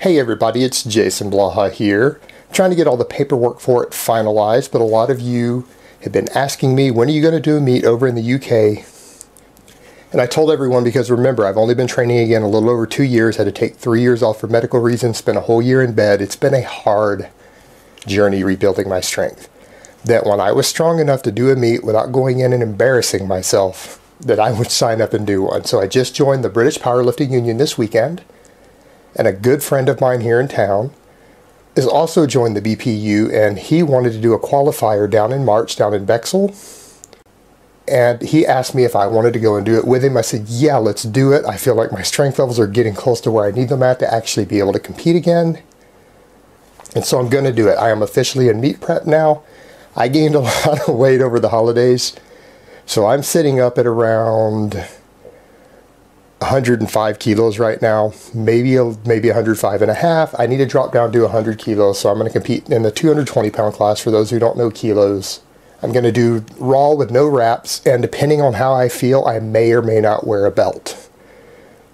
Hey everybody, it's Jason Blaha here, trying to get all the paperwork for it finalized, but a lot of you have been asking me, when are you going to do a meet over in the UK? And I told everyone, because remember, I've only been training again a little over 2 years, had to take 3 years off for medical reasons, spent a whole year in bed. It's been a hard journey rebuilding my strength. That when I was strong enough to do a meet without going in and embarrassing myself, that I would sign up and do one. So I just joined the British Powerlifting Union this weekend. And a good friend of mine here in town has also joined the BPU, and he wanted to do a qualifier down in March down in Bexhill. And he asked me if I wanted to go and do it with him. I said, yeah, let's do it. I feel like my strength levels are getting close to where I need them at to actually be able to compete again. And so I'm going to do it. I am officially in meet prep now. I gained a lot of weight over the holidays. So I'm sitting up at around 105 kilos right now, maybe 105 and a half. I need to drop down to 100 kilos, so I'm going to compete in the 220 pound class. For those who don't know kilos, I'm going to do raw with no wraps, and depending on how I feel, I may or may not wear a belt.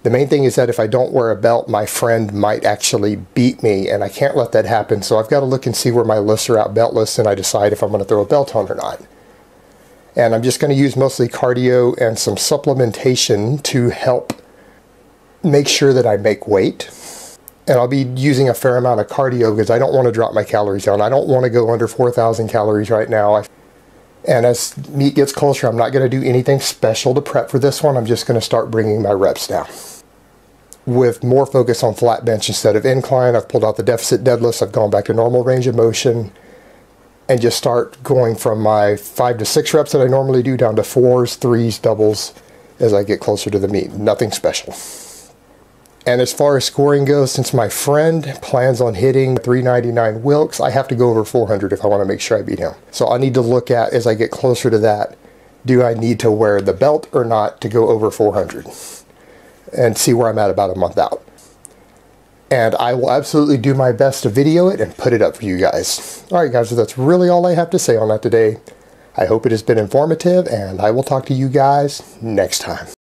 The main thing is that if I don't wear a belt, my friend might actually beat me, and I can't let that happen. So I've got to look and see where my lists are out beltless, and I decide if I'm going to throw a belt on or not. And I'm just going to use mostly cardio and some supplementation to help make sure that I make weight. And I'll be using a fair amount of cardio because I don't want to drop my calories down. I don't want to go under 4,000 calories right now. And as meet gets closer, I'm not going to do anything special to prep for this one. I'm just going to start bringing my reps down with more focus on flat bench instead of incline. I've pulled out the deficit deadlifts. I've gone back to normal range of motion, and just start going from my 5 to 6 reps that I normally do down to 4s, 3s, doubles as I get closer to the meet. Nothing special. And as far as scoring goes, since my friend plans on hitting 399 Wilks, I have to go over 400 if I want to make sure I beat him. So I need to look at, as I get closer to that, do I need to wear the belt or not to go over 400? And see where I'm at about a month out. And I will absolutely do my best to video it and put it up for you guys. Alright guys, so that's really all I have to say on that today. I hope it has been informative, and I will talk to you guys next time.